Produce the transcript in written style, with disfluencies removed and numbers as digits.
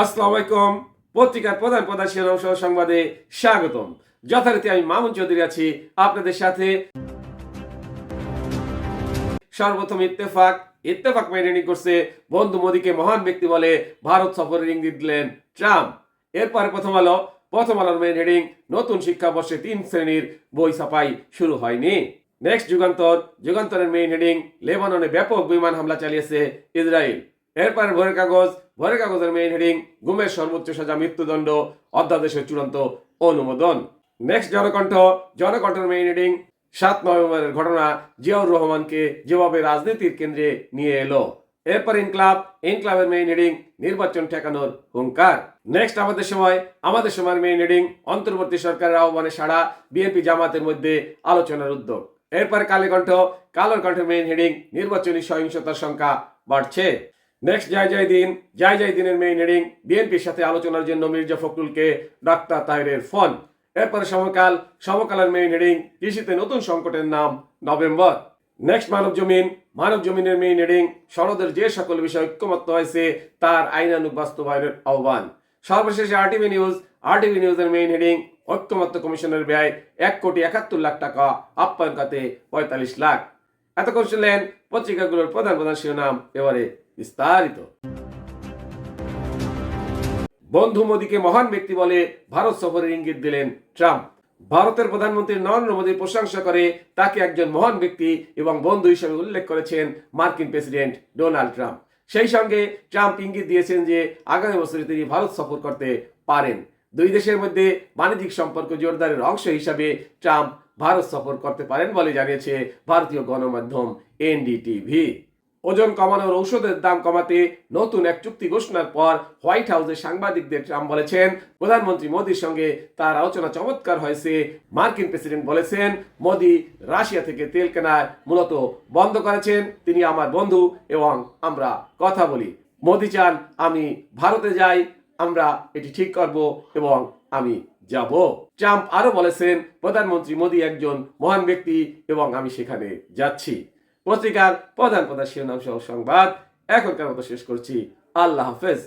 আসসালামু আলাইকুম। পত্রিকার প্রধান প্রধান শিরোনাম সহ সংবাদে স্বাগতম। যথারীতি আমি মামুন চৌধুরী আছি আপনাদের সাথে। সর্বপ্রথম ইত্তেফাক মেনে করছে বন্ধু মোদীকে মহান ব্যক্তি বলে ভারত সফরের ইঙ্গিত দিলেন ট্রাম্প। এরপরে প্রথম আলোর মেইন হেডিং, নতুন শিক্ষাবর্ষে 3 শ্রেণীর বই ছাপাই শুরু হয়নি। নেক্সট যুগান্তরের মেইন হেডিং, লেবাননে ব্যাপক বিমান হামলা চালিয়েছে ইসরায়েল। এরপরে ভোরের কাগজের মেইন হেডিং, গুমের সর্বোচ্চ সাজা মৃত্যুদণ্ড, অধ্যাদেশের চূড়ান্ত অনুমোদন। নেক্সট জনকণ্ঠের মেইন হেডিং, 7 নভেম্বরের ঘটনা জিয়াউর রহমানকে যেভাবে রাজনীতির কেন্দ্রে নিয়ে এলো। এরপর ইনক্লাবের মেইন হেডিং, নির্বাচন ঠেকানোর হুঙ্কার। নেক্সট আমাদের সময়ের মেইন হেডিং, অন্তর্বর্তী সরকারের আহ্বানে সাড়া, বিএনপি জামাতের মধ্যে আলোচনার উদ্যোগ। এরপর কালোর কণ্ঠের মেইন হেডিং, নির্বাচনী সহিংসতার সংখ্যা বাড়ছে। নেক্সট জয় দিনের মেইন হেডিং, বিএনপির সাথে আলোচনার জন্য মির্জা ফখরুলকে ডাক্তার তাহেরের ফোন। এরপরে সমকালের মেইন হেডিং, কৃষিতে নতুন সংকটের নাম নভেম্বর। নেক্সট মানব জমিনের মেইন হেডিং, সনদের যে সকল বিষয় ঐক্যমত্য হয়েছে তার আইনানুগ বাস্তবায়নের আহ্বান। সর্বশেষে আরটিভি নিউজের মেইন হেডিং, ঐক্যমত্য কমিশনের ব্যয় 1,71,00,000 টাকা, আপ্যায়ন খাতে 45 লাখ। এতক্ষণ শুনলেন পত্রিকাগুলোর প্রধান শিরোনাম। এবারে বিস্তারিত। বন্ধু মোদীকে মহান ব্যক্তি বলে ভারত সফরের ইঙ্গিত দিলেন ট্রাম্প। ভারতের প্রধানমন্ত্রী নরেন্দ্র মোদীর প্রশংসা করে তাকে একজন মহান ব্যক্তি এবং বন্ধু হিসেবে উল্লেখ করেছেন মার্কিন প্রেসিডেন্ট ডোনাল্ড ট্রাম্প। সেই সঙ্গে ট্রাম্প ইঙ্গিত দিয়েছেন যে আগামী বছরে তিনি ভারত সফর করতে পারেন। দুই দেশের মধ্যে বাণিজ্যিক সম্পর্ক জোরদারের অংশ হিসাবে ট্রাম্প ভারত সফর করতে পারেন বলে জানিয়েছে ভারতীয় গণমাধ্যম এনডিটিভি। ওজন কমানোর ঔষধের দাম কমাতে নতুন এক চুক্তি ঘোষণার পর হোয়াইট হাউসে সাংবাদিকদের ট্রাম্প বলেছেন, প্রধানমন্ত্রী মোদীর সঙ্গে তার আলোচনা চমৎকার হয়েছে। মার্কিন প্রেসিডেন্ট বলেছেন, মোদী রাশিয়া থেকে তেল কেনা মূলত বন্ধ করেছেন। তিনি আমার বন্ধু এবং আমরা কথা বলি। মোদী চান আমি ভারতে যাই, আমরা এটি ঠিক করব এবং আমি যাব। ট্রাম্প আরো বলেছেন, প্রধানমন্ত্রী মোদী একজন মহান ব্যক্তি এবং আমি সেখানে যাচ্ছি। পত্রিকার প্রধান শিরোনাম সহ সংবাদ এখনকার মতো শেষ করছি। আল্লাহ হাফেজ।